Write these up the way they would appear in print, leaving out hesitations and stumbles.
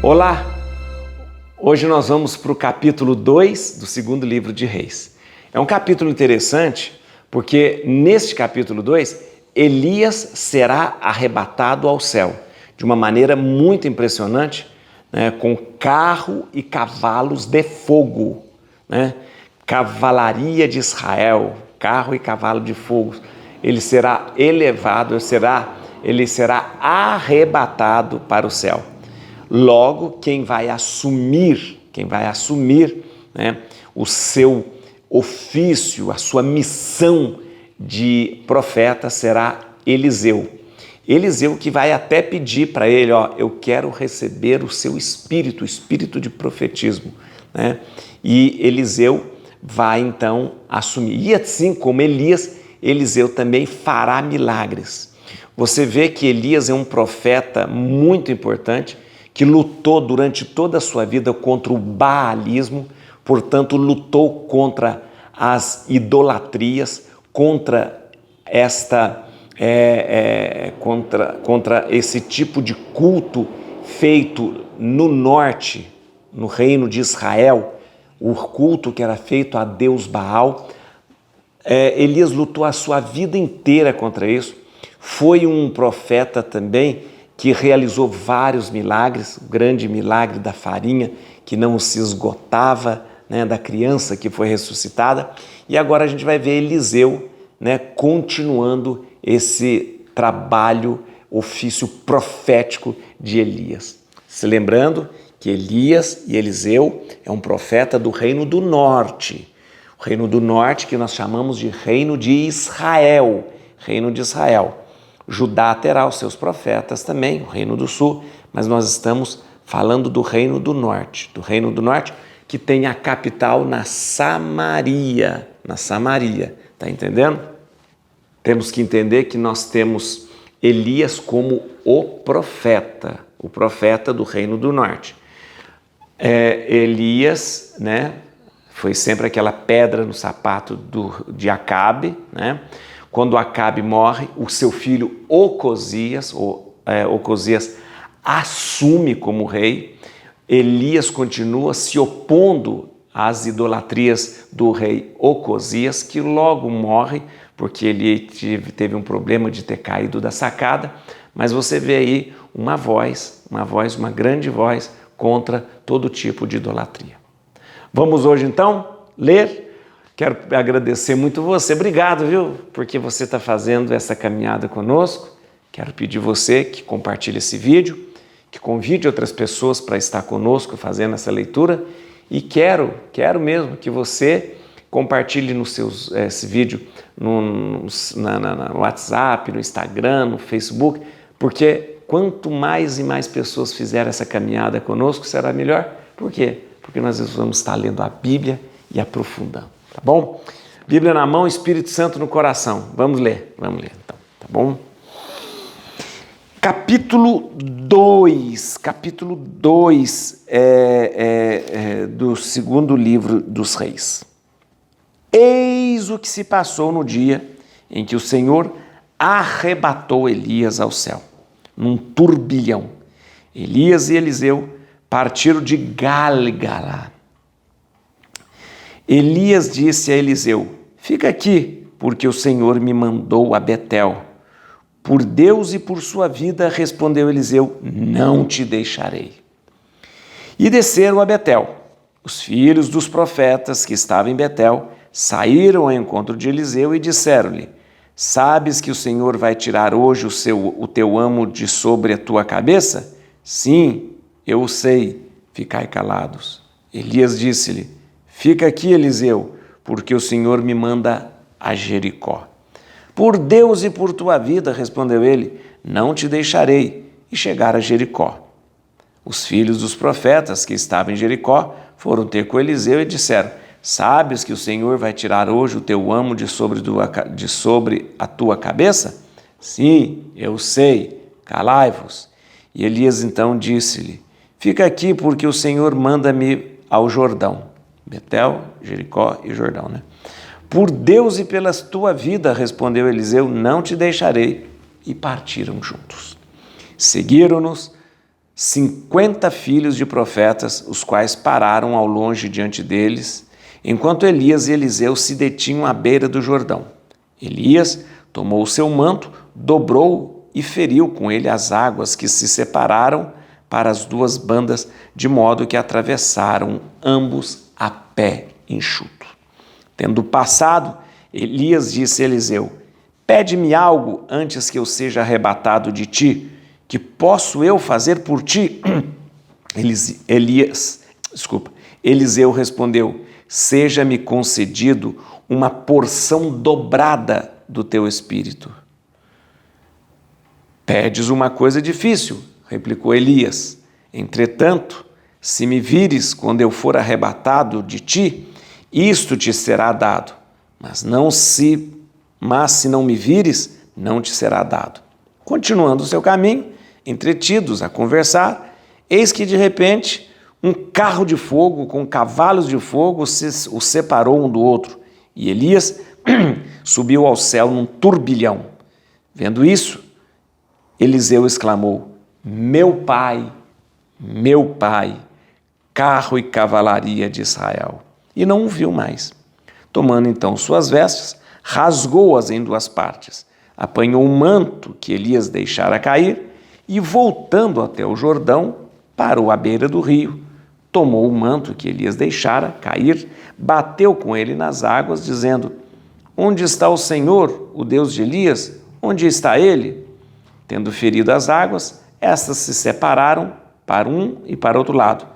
Olá! Hoje nós vamos para o capítulo 2 do segundo livro de Reis. É um capítulo interessante porque neste capítulo 2, Elias será arrebatado ao céu de uma maneira muito impressionante, né, com carro e cavalos de fogo, né? Cavalaria de Israel, carro e cavalo de fogo. Ele será elevado, ele será arrebatado para o céu. Logo, quem vai assumir, né, o seu ofício, a sua missão de profeta será Eliseu. Eliseu que vai até pedir para ele, eu quero receber o seu espírito, o espírito de profetismo, né? E Eliseu vai então assumir. E assim como Elias, Eliseu também fará milagres. Você vê que Elias é um profeta muito importante, que lutou durante toda a sua vida contra o baalismo, portanto lutou contra as idolatrias, contra contra esse tipo de culto feito no norte, no reino de Israel, o culto que era feito a Deus Baal. Elias lutou a sua vida inteira contra isso. Foi um profeta também que realizou vários milagres, o grande milagre da farinha que não se esgotava, né, da criança que foi ressuscitada. E agora a gente vai ver Eliseu, né, continuando esse trabalho, ofício profético de Elias. Se lembrando que Elias e Eliseu é um profeta do reino do norte. O reino do norte que nós chamamos de reino de Israel. Reino de Israel. Judá terá os seus profetas também, o reino do sul, mas nós estamos falando do reino do norte. Do reino do norte que tem a capital na Samaria. Na Samaria, tá entendendo? Temos que entender que nós temos Elias como o profeta do reino do norte. Elias, né, foi sempre aquela pedra no sapato de Acabe, né? Quando Acabe morre, o seu filho Ocosias assume como rei. Elias continua se opondo às idolatrias do rei Ocosias, que logo morre, porque ele teve um problema de ter caído da sacada. Mas você vê aí uma grande voz contra todo tipo de idolatria. Vamos hoje então ler. Quero agradecer muito você, obrigado, viu? Porque você está fazendo essa caminhada conosco. Quero pedir você que compartilhe esse vídeo, que convide outras pessoas para estar conosco fazendo essa leitura. E quero mesmo que você compartilhe esse vídeo no WhatsApp, no Instagram, no Facebook, porque quanto mais e mais pessoas fizerem essa caminhada conosco, será melhor. Por quê? Porque nós vamos estar lendo a Bíblia e aprofundando. Tá bom? Bíblia na mão, Espírito Santo no coração. Vamos ler então, tá bom? Capítulo 2 do segundo livro dos Reis. Eis o que se passou no dia em que o Senhor arrebatou Elias ao céu, num turbilhão. Elias e Eliseu partiram de Gálgala. Elias disse a Eliseu: fica aqui, porque o Senhor me mandou a Betel. Por Deus e por sua vida, respondeu Eliseu, não te deixarei. E desceram a Betel. Os filhos dos profetas que estavam em Betel saíram ao encontro de Eliseu e disseram-lhe: sabes que o Senhor vai tirar hoje o teu amo de sobre a tua cabeça? Sim, eu o sei, ficai calados. Elias disse-lhe: fica aqui, Eliseu, porque o Senhor me manda a Jericó. Por Deus e por tua vida, respondeu ele, não te deixarei. E chegaram a Jericó. Os filhos dos profetas que estavam em Jericó foram ter com Eliseu e disseram: sabes que o Senhor vai tirar hoje o teu amo de sobre a tua cabeça? Sim, eu sei, calai-vos. E Elias então disse-lhe: fica aqui, porque o Senhor manda-me ao Jordão. Betel, Jericó e Jordão, né? Por Deus e pela tua vida, respondeu Eliseu, não te deixarei. E partiram juntos. Seguiram-nos 50 filhos de profetas, os quais pararam ao longe diante deles, enquanto Elias e Eliseu se detinham à beira do Jordão. Elias tomou o seu manto, dobrou e feriu com ele as águas que se separaram para as duas bandas, de modo que atravessaram ambos a pé enxuto. Tendo passado, Elias disse a Eliseu: pede-me algo antes que eu seja arrebatado de ti, que posso eu fazer por ti? Eliseu respondeu: seja-me concedido uma porção dobrada do teu espírito. Pedes uma coisa difícil, replicou Elias. Entretanto, se me vires quando eu for arrebatado de ti, isto te será dado, mas se não me vires, não te será dado. Continuando o seu caminho, entretidos a conversar, eis que de repente um carro de fogo com cavalos de fogo os separou um do outro, e Elias subiu ao céu num turbilhão. Vendo isso, Eliseu exclamou: meu pai, carro e cavalaria de Israel. E não o viu mais. Tomando então suas vestes, rasgou-as em duas partes, apanhou o manto que Elias deixara cair e, voltando até o Jordão, parou à beira do rio, tomou o manto que Elias deixara cair, bateu com ele nas águas, dizendo: onde está o Senhor, o Deus de Elias? Onde está ele? Tendo ferido as águas, estas se separaram para um e para outro lado.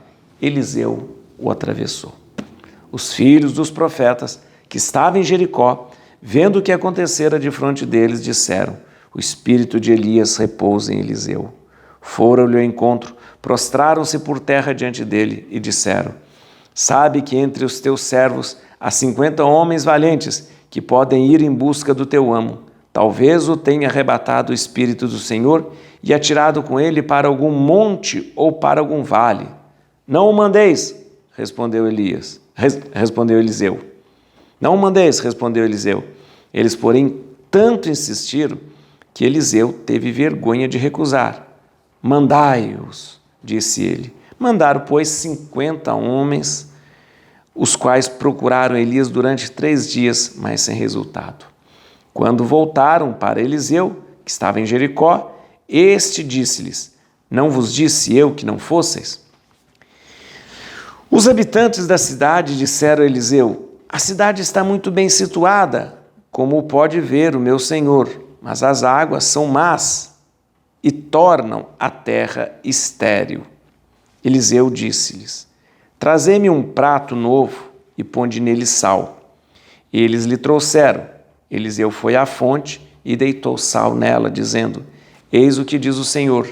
Eliseu o atravessou. Os filhos dos profetas que estavam em Jericó, vendo o que acontecera defronte deles, disseram: o espírito de Elias repousa em Eliseu. Foram-lhe ao encontro, prostraram-se por terra diante dele e disseram: sabe que entre os teus servos há 50 homens valentes que podem ir em busca do teu amo. Talvez o tenha arrebatado o espírito do Senhor e atirado com ele para algum monte ou para algum vale. Não o mandeis, respondeu Eliseu. Não o mandeis, respondeu Eliseu. Eles, porém, tanto insistiram que Eliseu teve vergonha de recusar. Mandai-os, disse ele. Mandaram, pois, 50 homens, os quais procuraram Elias durante 3 dias, mas sem resultado. Quando voltaram para Eliseu, que estava em Jericó, este disse-lhes: não vos disse eu que não fosseis? Os habitantes da cidade disseram a Eliseu: a cidade está muito bem situada, como pode ver o meu senhor, mas as águas são más e tornam a terra estéril. Eliseu disse-lhes: trazei-me um prato novo e ponde nele sal. Eles lhe trouxeram. Eliseu foi à fonte e deitou sal nela, dizendo: eis o que diz o Senhor: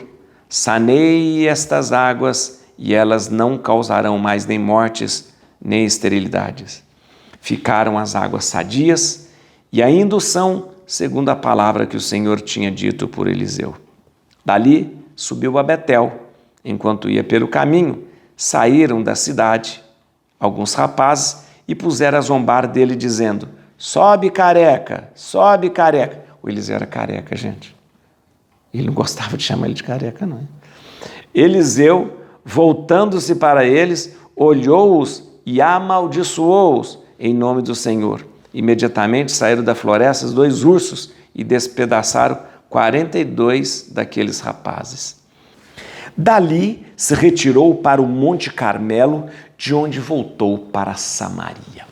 saneie estas águas, e elas não causarão mais nem mortes, nem esterilidades. Ficaram as águas sadias, e ainda o são, segundo a palavra que o Senhor tinha dito por Eliseu. Dali subiu a Betel. Enquanto ia pelo caminho, saíram da cidade alguns rapazes e puseram a zombar dele, dizendo: sobe, careca, sobe, careca. O Eliseu era careca, gente. Ele não gostava de chamar ele de careca, não. Eliseu, voltando-se para eles, olhou-os e amaldiçoou-os em nome do Senhor. Imediatamente saíram da floresta 2 ursos e despedaçaram 42 daqueles rapazes. Dali se retirou para o Monte Carmelo, de onde voltou para Samaria.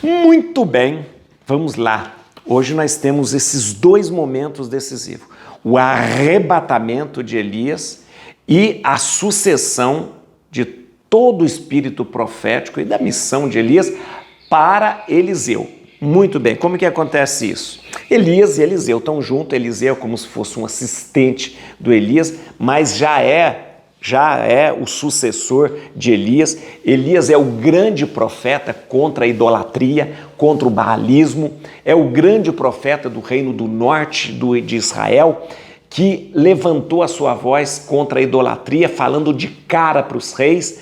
Muito bem, vamos lá. Hoje nós temos esses 2 momentos decisivos: o arrebatamento de Elias e a sucessão de todo o espírito profético e da missão de Elias para Eliseu. Muito bem, como que acontece isso? Elias e Eliseu estão juntos. Eliseu é como se fosse um assistente do Elias, mas já é o sucessor de Elias. Elias é o grande profeta contra a idolatria, contra o baalismo, é o grande profeta do reino do norte de Israel, que levantou a sua voz contra a idolatria, falando de cara para os reis,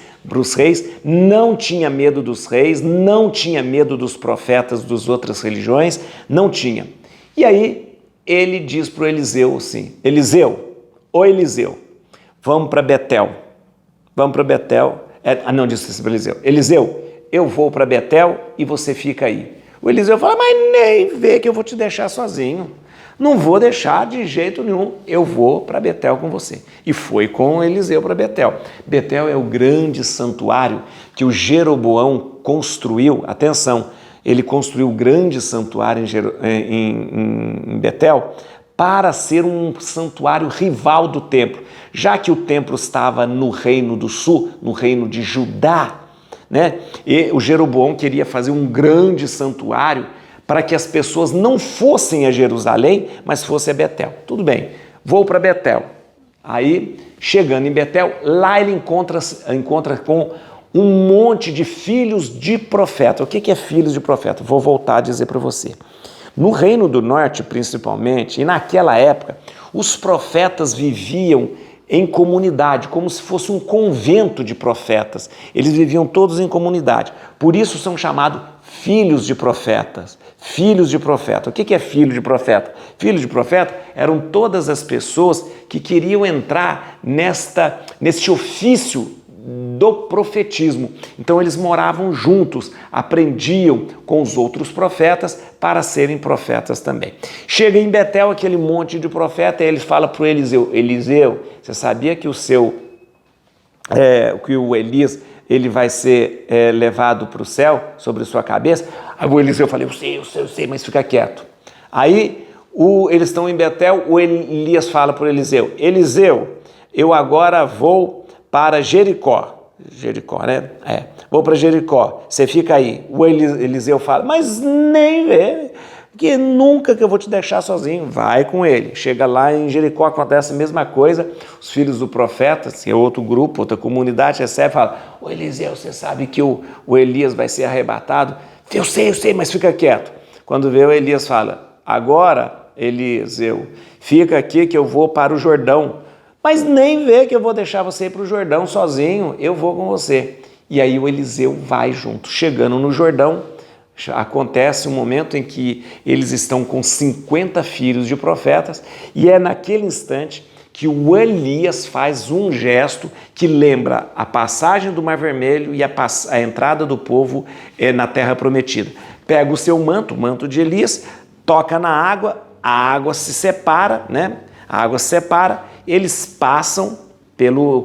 não tinha medo dos reis, não tinha medo dos profetas das outras religiões, não tinha. E aí ele diz para o Eliseu assim: Eliseu, vamos para Betel. Vamos para Betel. Não, disse isso para Eliseu. Eliseu, eu vou para Betel e você fica aí. O Eliseu fala, mas nem vê que eu vou te deixar sozinho. Não vou deixar de jeito nenhum, eu vou para Betel com você. E foi com Eliseu para Betel. Betel é o grande santuário que o Jeroboão construiu. Atenção, ele construiu o grande santuário em Betel para ser um santuário rival do templo. Já que o templo estava no reino do sul, no reino de Judá, né? E o Jeroboão queria fazer um grande santuário para que as pessoas não fossem a Jerusalém, mas fossem a Betel. Tudo bem, vou para Betel. Aí, chegando em Betel, lá ele encontra com um monte de filhos de profeta. O que é filhos de profeta? Vou voltar a dizer para você. No Reino do Norte, principalmente, e naquela época, os profetas viviam em comunidade, como se fosse um convento de profetas. Eles viviam todos em comunidade. Por isso são chamados filhos de profetas. Filhos de profeta. O que é filho de profeta? Filhos de profeta eram todas as pessoas que queriam entrar neste ofício do profetismo. Então eles moravam juntos, aprendiam com os outros profetas para serem profetas também. Chega em Betel aquele monte de profeta e ele fala para o Eliseu, Eliseu, você sabia que o Elias ele vai ser levado para o céu sobre sua cabeça? Aí o Eliseu fala, eu sei, mas fica quieto. Aí eles estão em Betel, o Elias fala para o Eliseu, Eliseu, eu agora vou para Jericó. Jericó, né? Vou para Jericó, você fica aí. O Eliseu fala, mas nem vê, que nunca que eu vou te deixar sozinho. Vai com ele. Chega lá em Jericó, acontece a mesma coisa. Os filhos do profeta, que é outro grupo, outra comunidade, recebe e fala, ô Eliseu, você sabe que o Elias vai ser arrebatado? Eu sei, mas fica quieto. Quando vê o Elias fala, agora, Eliseu, fica aqui que eu vou para o Jordão. Mas nem vê que eu vou deixar você ir para o Jordão sozinho, eu vou com você. E aí o Eliseu vai junto. Chegando no Jordão, acontece um momento em que eles estão com 50 filhos de profetas e é naquele instante que o Elias faz um gesto que lembra a passagem do Mar Vermelho e a entrada do povo na Terra Prometida. Pega o seu manto, o manto de Elias, toca na água, a água se separa, né? A água se separa, eles passam pelo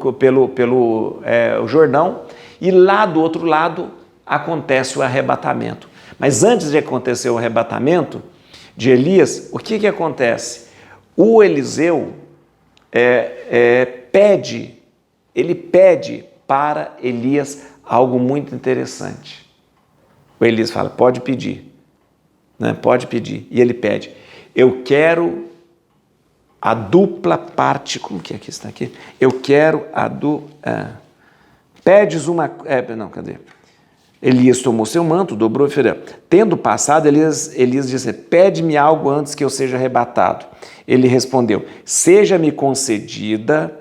Jordão e lá do outro lado acontece o arrebatamento. Mas antes de acontecer o arrebatamento de Elias, o que acontece? O Eliseu pede para Elias algo muito interessante. O Elias fala, pode pedir, né? Pode pedir. E ele pede, eu quero a dupla parte, como que aqui está aqui? Eu quero pedes uma... cadê? Elias tomou seu manto, dobrou e feriu. Tendo passado, Elias disse, pede-me algo antes que eu seja arrebatado. Ele respondeu, seja-me concedida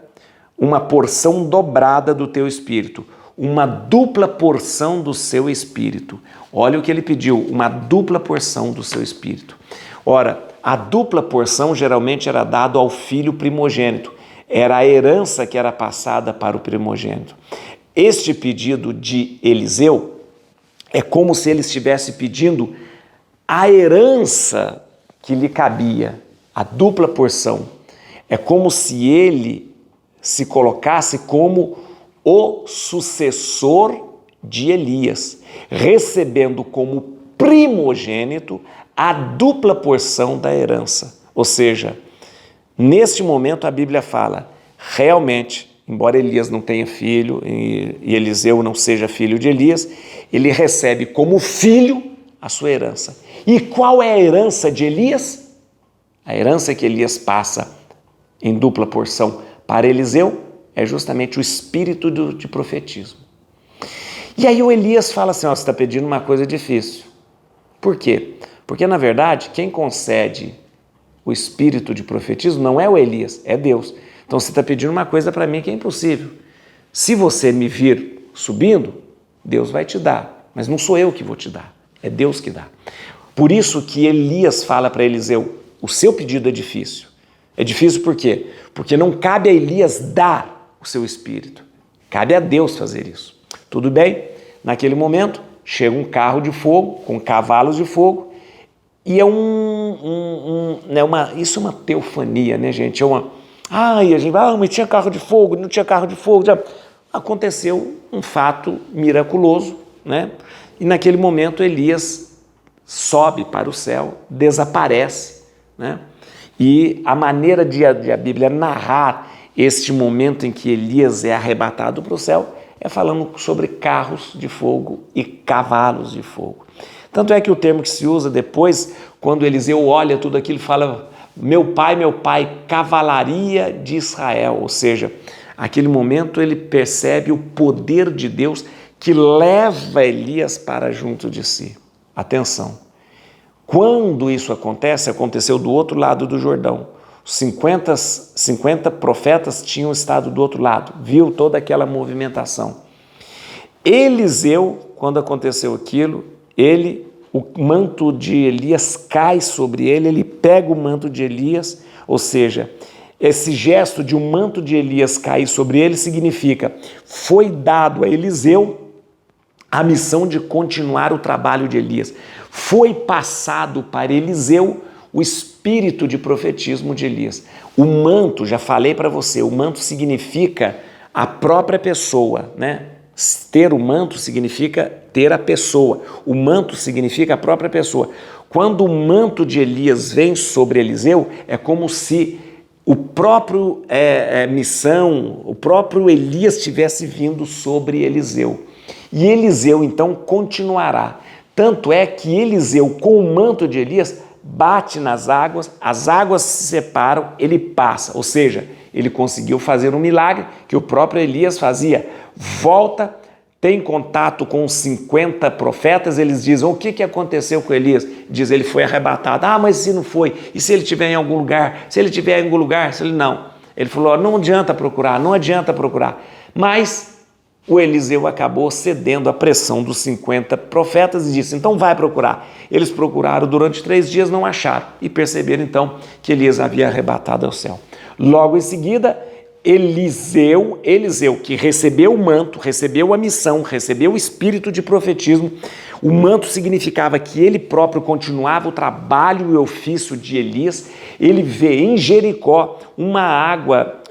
uma porção dobrada do teu espírito, uma dupla porção do seu espírito. Olha o que ele pediu, uma dupla porção do seu espírito. Ora, a dupla porção geralmente era dada ao filho primogênito. Era a herança que era passada para o primogênito. Este pedido de Eliseu é como se ele estivesse pedindo a herança que lhe cabia, a dupla porção. É como se ele se colocasse como o sucessor de Elias, recebendo como primogênito a dupla porção da herança. Ou seja, neste momento a Bíblia fala, realmente, embora Elias não tenha filho e Eliseu não seja filho de Elias, ele recebe como filho a sua herança. E qual é a herança de Elias? A herança que Elias passa em dupla porção para Eliseu é justamente o espírito de profetismo. E aí o Elias fala assim, você está pedindo uma coisa difícil. Por quê? Porque, na verdade, quem concede o espírito de profetismo não é o Elias, é Deus. Então, você está pedindo uma coisa para mim que é impossível. Se você me vir subindo, Deus vai te dar, mas não sou eu que vou te dar, é Deus que dá. Por isso que Elias fala para Eliseu, o seu pedido é difícil. É difícil por quê? Porque não cabe a Elias dar o seu espírito. Cabe a Deus fazer isso. Tudo bem? Naquele momento, chega um carro de fogo, com cavalos de fogo, e é isso é uma teofania, né, gente? Mas tinha carro de fogo, não tinha carro de fogo. Já aconteceu um fato miraculoso, né? E naquele momento Elias sobe para o céu, desaparece, né? E a maneira de a Bíblia narrar este momento em que Elias é arrebatado para o céu é falando sobre carros de fogo e cavalos de fogo. Tanto é que o termo que se usa depois, quando Eliseu olha tudo aquilo, fala: meu pai, cavalaria de Israel. Ou seja, naquele momento ele percebe o poder de Deus que leva Elias para junto de si. Atenção, quando isso acontece, aconteceu do outro lado do Jordão. 50 profetas tinham estado do outro lado, viu toda aquela movimentação. Eliseu, quando aconteceu aquilo, o manto de Elias cai sobre ele, ele pega o manto de Elias, ou seja, esse gesto de um manto de Elias cair sobre ele significa: foi dado a Eliseu a missão de continuar o trabalho de Elias. Foi passado para Eliseu o espírito de profetismo de Elias. O manto, já falei para você, o manto significa a própria pessoa, né? Ter o manto significa ter a pessoa. O manto significa a própria pessoa. Quando o manto de Elias vem sobre Eliseu, é como se o próprio o próprio Elias tivesse vindo sobre Eliseu. E Eliseu então continuará. Tanto é que Eliseu, com o manto de Elias, bate nas águas, as águas se separam, ele passa. Ou seja, ele conseguiu fazer um milagre que o próprio Elias fazia. Volta, tem contato com os 50 profetas, eles dizem: o que aconteceu com Elias? Diz: ele foi arrebatado. Mas se não foi? E se ele estiver em algum lugar? Se ele estiver em algum lugar? Se ele não. Ele falou: não adianta procurar. Mas o Eliseu acabou cedendo à pressão dos 50 profetas e disse: então vai procurar. Eles procuraram durante 3 dias, não acharam, e perceberam então que Elias havia arrebatado ao céu. Logo em seguida, Eliseu, que recebeu o manto, recebeu a missão, recebeu o espírito de profetismo. O manto significava que ele próprio continuava o trabalho e o ofício de Elias. Ele vê em Jericó uma água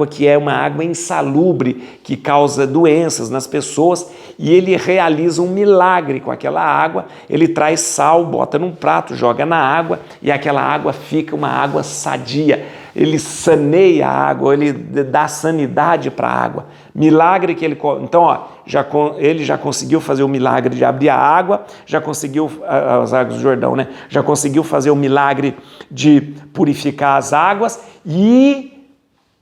que é uma água insalubre, que causa doenças nas pessoas, e ele realiza um milagre com aquela água. Ele traz sal, bota num prato, joga na água, e aquela água fica uma água sadia. Ele saneia a água, ele dá sanidade para a água. Milagre que ele... Então, ele já conseguiu fazer o milagre de abrir a água, já conseguiu, as águas do Jordão, né? Já conseguiu fazer o milagre de purificar as águas, e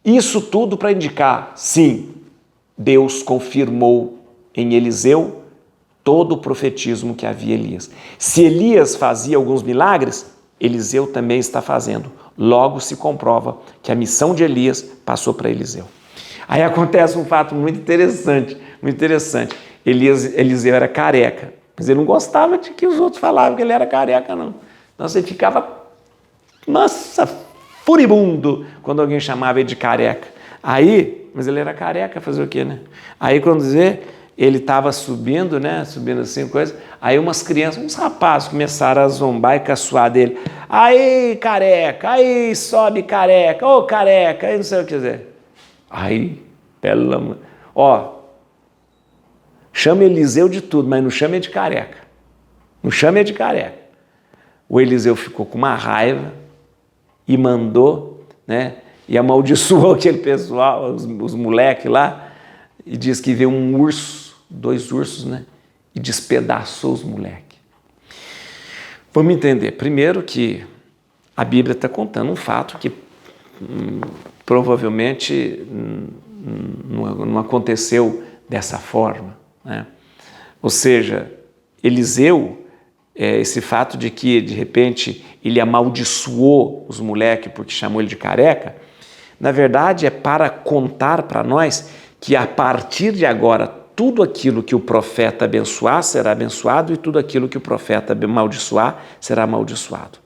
isso tudo para indicar: sim, Deus confirmou em Eliseu todo o profetismo que havia em Elias. Se Elias fazia alguns milagres, Eliseu também está fazendo. Logo se comprova que a missão de Elias passou para Eliseu. Aí acontece um fato muito interessante, muito interessante. Eliseu era careca, mas ele não gostava de que os outros falavam que ele era careca, não. Então ele ficava, furibundo quando alguém chamava ele de careca. Mas ele era careca, fazer o quê, né? Aí quando ele estava subindo, né? Subindo assim, coisa. Aí umas crianças, uns rapazes começaram a zombar e caçoar dele. Aí, careca, aí, sobe careca, ô careca, aí não sei o que dizer. Aí, chama Eliseu de tudo, mas não chama ele de careca. Não chama ele de careca. O Eliseu ficou com uma raiva e mandou, né? E amaldiçoou aquele pessoal, os moleques lá, e diz que veio um urso, 2 ursos, né? E despedaçou os moleques. Vamos entender. Primeiro que a Bíblia está contando um fato que provavelmente não aconteceu dessa forma, né? Ou seja, Eliseu, esse fato de que de repente ele amaldiçoou os moleques porque chamou ele de careca, na verdade é para contar para nós que a partir de agora tudo aquilo que o profeta abençoar será abençoado, e tudo aquilo que o profeta amaldiçoar será amaldiçoado.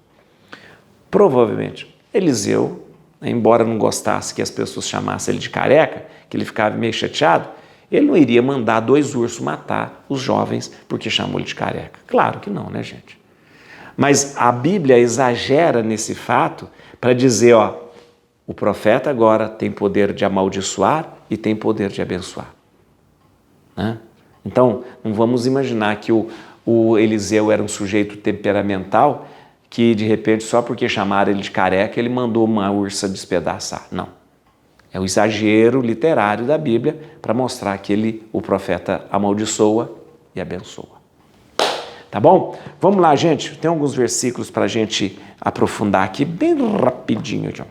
Provavelmente Eliseu embora não gostasse que as pessoas chamassem ele de careca, que ele ficava meio chateado, ele não iria mandar 2 ursos matar os jovens porque chamou ele de careca. Claro que não, né, gente? Mas a Bíblia exagera nesse fato para dizer, ó, o profeta agora tem poder de amaldiçoar e tem poder de abençoar. Né? Então, não vamos imaginar que o Eliseu era um sujeito temperamental que, de repente, só porque chamaram ele de careca, ele mandou uma ursa despedaçar. Não. É o exagero literário da Bíblia para mostrar que o profeta amaldiçoa e abençoa. Tá bom? Vamos lá, gente. Tem alguns versículos para a gente aprofundar aqui bem rapidinho, John.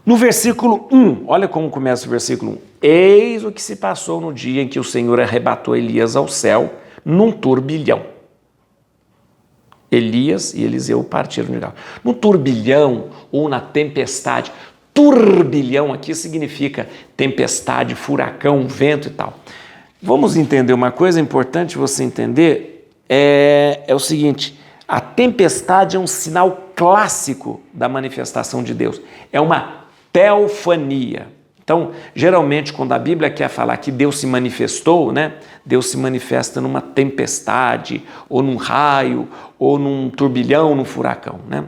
No versículo 1, olha como começa o versículo 1. Eis o que se passou no dia em que o Senhor arrebatou Elias ao céu num turbilhão. Elias e Eliseu partiram de Gálgala. No turbilhão ou na tempestade. Turbilhão aqui significa tempestade, furacão, vento e tal. Vamos entender uma coisa importante você entender, é o seguinte, a tempestade é um sinal clássico da manifestação de Deus, é uma teofania. Então, geralmente, quando a Bíblia quer falar que Deus se manifestou, né, Deus se manifesta numa tempestade, ou num raio, ou num turbilhão, num furacão, né?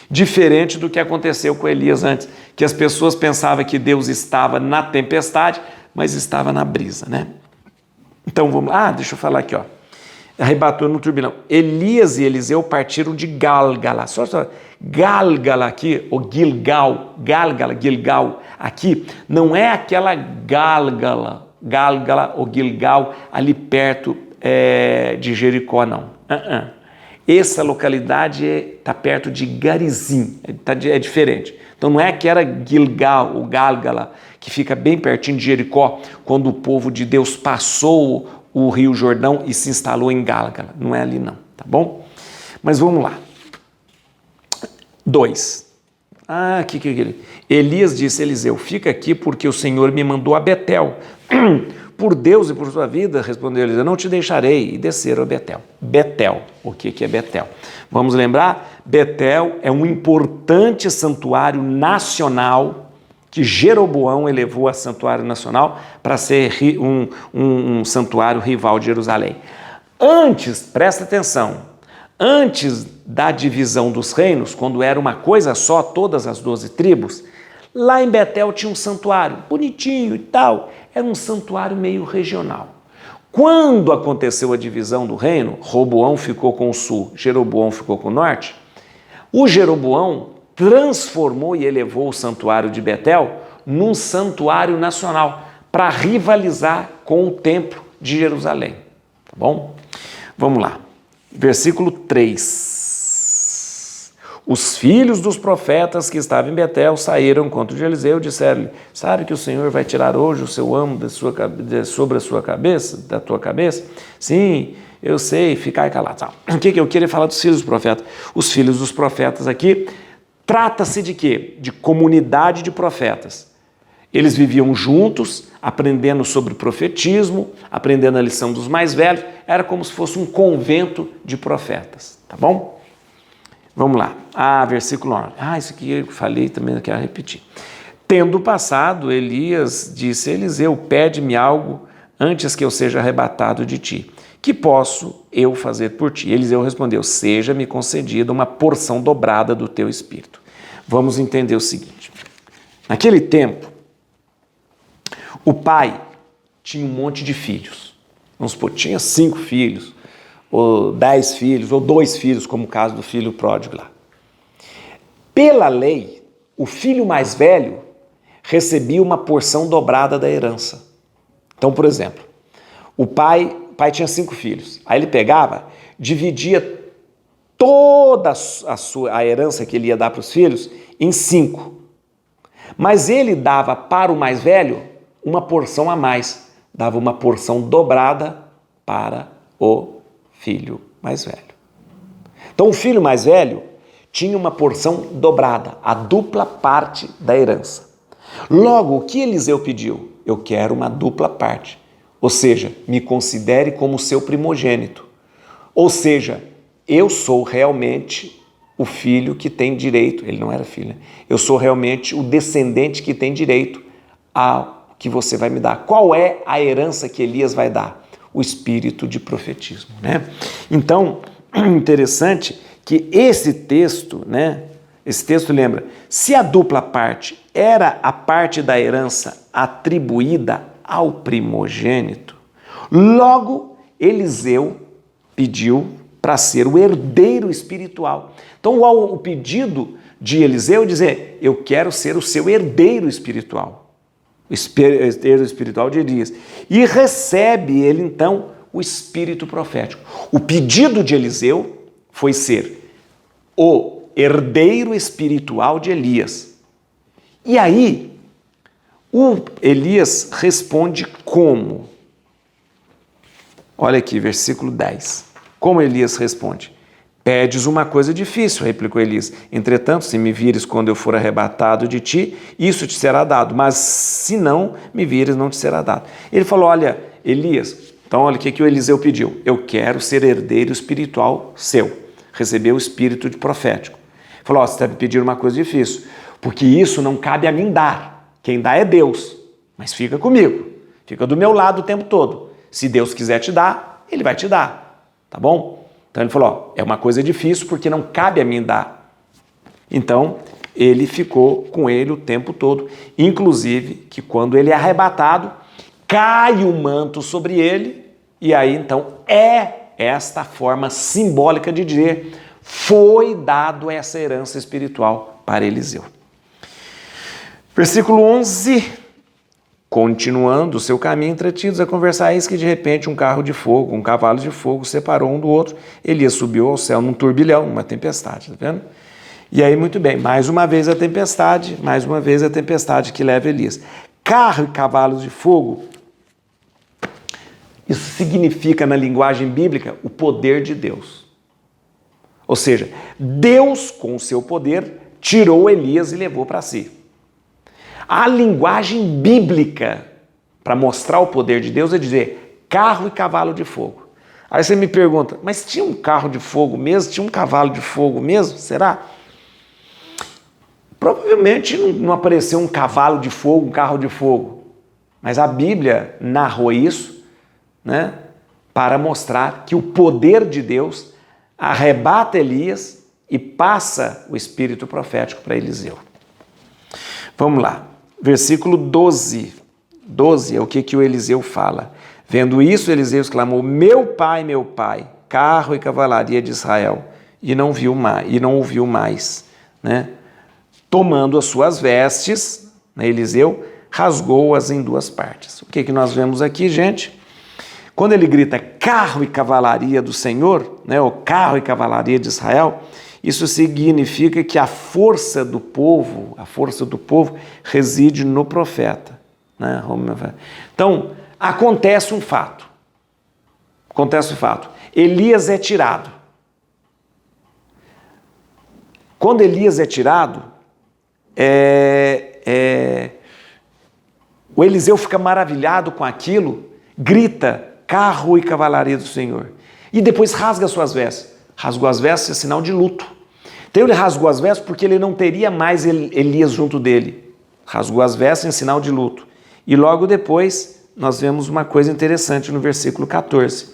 Diferente do que aconteceu com Elias antes, que as pessoas pensavam que Deus estava na tempestade, mas estava na brisa, né? Então vamos lá, deixa eu falar aqui, ó. Arrebatou no turbilhão. Elias e Eliseu partiram de Gálgala. Só Gálgala aqui, ou Gilgal, Gilgal, aqui, não é aquela Gálgala ou Gilgal ali perto de Jericó, não. Essa localidade está perto de Garizim, é diferente. Então não é que era Gilgal, ou Gálgala, que fica bem pertinho de Jericó, quando o povo de Deus passou o rio Jordão e se instalou em Gálgala. Não é ali não, tá bom? Mas vamos lá. 2. Elias disse a Eliseu, fica aqui porque o Senhor me mandou a Betel. Por Deus e por sua vida, respondeu Eliseu, não te deixarei, e desceram a Betel. Betel, o que é Betel? Vamos lembrar? Betel é um importante santuário nacional que Jeroboão elevou a santuário nacional para ser um santuário rival de Jerusalém. Antes, presta atenção, antes da divisão dos reinos, quando era uma coisa só, todas as 12 tribos, lá em Betel tinha um santuário bonitinho e tal, era um santuário meio regional. Quando aconteceu a divisão do reino, Roboão ficou com o sul, Jeroboão ficou com o norte, o Jeroboão transformou e elevou o santuário de Betel num santuário nacional para rivalizar com o templo de Jerusalém. Tá bom? Vamos lá. Versículo 3. Os filhos dos profetas que estavam em Betel saíram contra Eliseu e disseram-lhe, sabe que o Senhor vai tirar hoje o seu amo sobre a sua cabeça, da tua cabeça? Sim, eu sei, ficai calado. O que eu queria falar dos filhos dos profetas? Os filhos dos profetas aqui, trata-se de quê? De comunidade de profetas. Eles viviam juntos, aprendendo sobre profetismo, aprendendo a lição dos mais velhos, era como se fosse um convento de profetas, tá bom? Vamos lá, versículo 9. Isso aqui eu falei também, não quero repetir. Tendo passado, Elias disse a Eliseu, pede-me algo antes que eu seja arrebatado de ti. Que posso eu fazer por ti? Eliseu respondeu, seja-me concedida uma porção dobrada do teu espírito. Vamos entender o seguinte. Naquele tempo, o pai tinha um monte de filhos. Vamos supor, tinha 5 filhos, ou 10 filhos, ou 2 filhos, como o caso do filho pródigo lá. Pela lei, o filho mais velho recebia uma porção dobrada da herança. Então, por exemplo, o pai tinha 5 filhos, aí ele pegava, dividia toda a herança que ele ia dar para os filhos em 5. Mas ele dava para o mais velho uma porção a mais, dava uma porção dobrada para o filho mais velho. Então o filho mais velho tinha uma porção dobrada, a dupla parte da herança. Logo, o que Eliseu pediu? Eu quero uma dupla parte, ou seja, me considere como seu primogênito. Ou seja, eu sou realmente o filho que tem direito, ele não era filho, né? Eu sou realmente o descendente que tem direito ao que você vai me dar. Qual é a herança que Elias vai dar? O espírito de profetismo, né? Então, interessante que esse texto, né? Esse texto lembra, se a dupla parte era a parte da herança atribuída ao primogênito, logo Eliseu pediu para ser o herdeiro espiritual. Então o pedido de Eliseu é dizer, eu quero ser o seu herdeiro espiritual. O herdeiro espiritual de Elias. E recebe ele então o espírito profético. O pedido de Eliseu foi ser o herdeiro espiritual de Elias. E aí, o Elias responde como? Olha aqui, versículo 10. Como Elias responde? Pedes uma coisa difícil, replicou Elias. Entretanto, se me vires quando eu for arrebatado de ti, isso te será dado. Mas se não me vires, não te será dado. Ele falou, olha, Elias, então olha o que o Eliseu pediu. Eu quero ser herdeiro espiritual seu. Receber o espírito de profético. Ele falou, você está me pedindo uma coisa difícil, porque isso não cabe a mim dar. Quem dá é Deus. Mas fica comigo. Fica do meu lado o tempo todo. Se Deus quiser te dar, Ele vai te dar. Tá bom? Então ele falou, é uma coisa difícil porque não cabe a mim dar. Então ele ficou com ele o tempo todo, inclusive que quando ele é arrebatado, cai o manto sobre ele, e aí então é esta forma simbólica de dizer, foi dado essa herança espiritual para Eliseu. Versículo 11, continuando o seu caminho, entretidos a conversar, eis que de repente um carro de fogo, um cavalo de fogo separou um do outro, Elias subiu ao céu num turbilhão, uma tempestade, tá vendo? E aí, muito bem, mais uma vez a tempestade que leva Elias. Carro e cavalos de fogo, isso significa na linguagem bíblica o poder de Deus. Ou seja, Deus com o seu poder tirou Elias e levou para si. A linguagem bíblica para mostrar o poder de Deus é dizer carro e cavalo de fogo. Aí você me pergunta, mas tinha um carro de fogo mesmo? Tinha um cavalo de fogo mesmo? Será? Provavelmente não apareceu um cavalo de fogo, um carro de fogo. Mas a Bíblia narrou isso, né, para mostrar que o poder de Deus arrebata Elias e passa o espírito profético para Eliseu. Vamos lá. Versículo 12. 12 é o que o Eliseu fala. Vendo isso, Eliseu exclamou, meu pai, carro e cavalaria de Israel. E não ouviu mais. Né? Tomando as suas vestes, né, Eliseu rasgou-as em duas partes. O que nós vemos aqui, gente? Quando ele grita carro e cavalaria do Senhor, né, o carro e cavalaria de Israel, isso significa que a força do povo reside no profeta. Né? Então, acontece um fato. Elias é tirado. Quando Elias é tirado, o Eliseu fica maravilhado com aquilo, grita, carro e cavalaria do Senhor. E depois rasga suas vestes. Rasgou as vestes é sinal de luto. Então ele rasgou as vestes porque ele não teria mais Elias junto dele. Rasgou as vestes em sinal de luto. E logo depois nós vemos uma coisa interessante no versículo 14.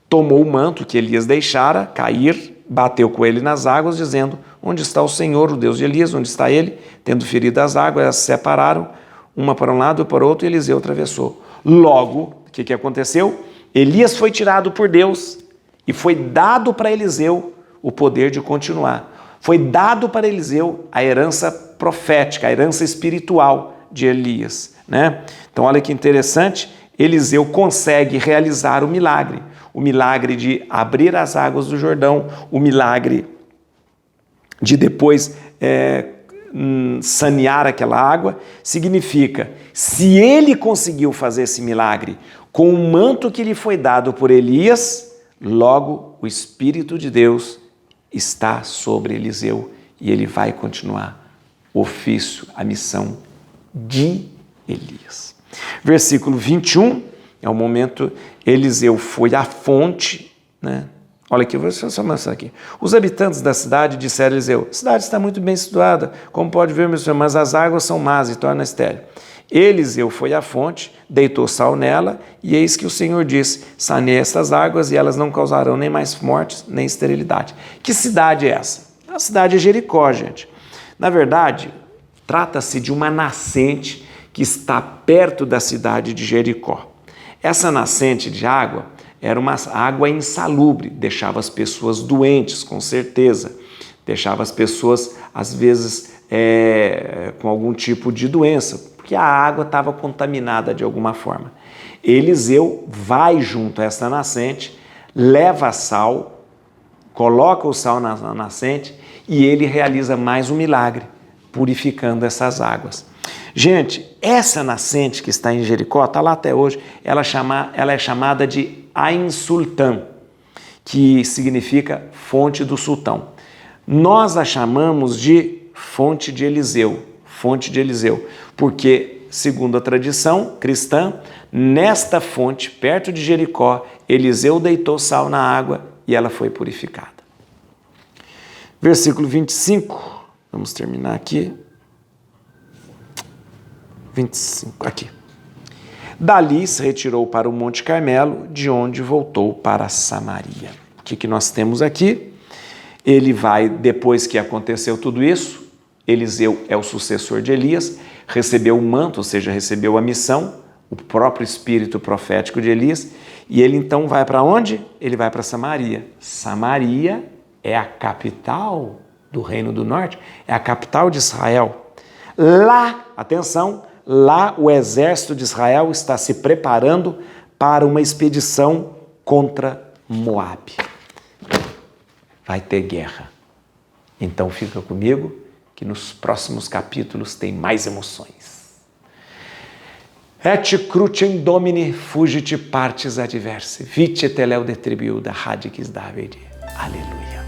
Tomou o manto que Elias deixara cair, bateu com ele nas águas, dizendo, onde está o Senhor, o Deus de Elias, onde está ele? Tendo ferido as águas, elas se separaram, uma para um lado e para o outro, e Eliseu atravessou. Logo, o que aconteceu? Elias foi tirado por Deus e foi dado para Eliseu o poder de continuar. Foi dado para Eliseu a herança profética, a herança espiritual de Elias. Né? Então, olha que interessante, Eliseu consegue realizar o milagre de abrir as águas do Jordão, o milagre de depois sanear aquela água, significa, se ele conseguiu fazer esse milagre com o manto que lhe foi dado por Elias, logo o Espírito de Deus está sobre Eliseu e ele vai continuar o ofício, a missão de Elias. Versículo 21, é o momento, Eliseu foi à fonte, né? Olha aqui, vou só mostrar aqui. Os habitantes da cidade disseram a Eliseu: a cidade está muito bem situada, como pode ver, meu senhor, mas as águas são más e torna estéril. Eliseu foi à fonte, deitou sal nela, e eis que o Senhor disse: saneie estas águas, e elas não causarão nem mais mortes, nem esterilidade. Que cidade é essa? A cidade é Jericó, gente. Na verdade, trata-se de uma nascente que está perto da cidade de Jericó. Essa nascente de água era uma água insalubre, deixava as pessoas doentes, com certeza. Deixava as pessoas, às vezes, com algum tipo de doença, porque a água estava contaminada de alguma forma. Eliseu vai junto a essa nascente, leva sal, coloca o sal na nascente e ele realiza mais um milagre, purificando essas águas. Gente, essa nascente que está em Jericó, está lá até hoje, ela é chamada de Ain Sultan, que significa fonte do sultão. Nós a chamamos de fonte de Eliseu, porque, segundo a tradição cristã, nesta fonte, perto de Jericó, Eliseu deitou sal na água e ela foi purificada. Versículo 25, vamos terminar aqui. 25, aqui. Dali se retirou para o Monte Carmelo, de onde voltou para Samaria. O que nós temos aqui? Ele vai, depois que aconteceu tudo isso, Eliseu é o sucessor de Elias, recebeu o manto, ou seja, recebeu a missão, o próprio espírito profético de Elias, e ele então vai para onde? Ele vai para Samaria. Samaria é a capital do Reino do Norte, é a capital de Israel. Lá, atenção, lá o exército de Israel está se preparando para uma expedição contra Moabe. Vai ter guerra. Então fica comigo que nos próximos capítulos tem mais emoções. Et crucem domini fugit partis adversi, vice teleu detribiuda radix Davide. Aleluia.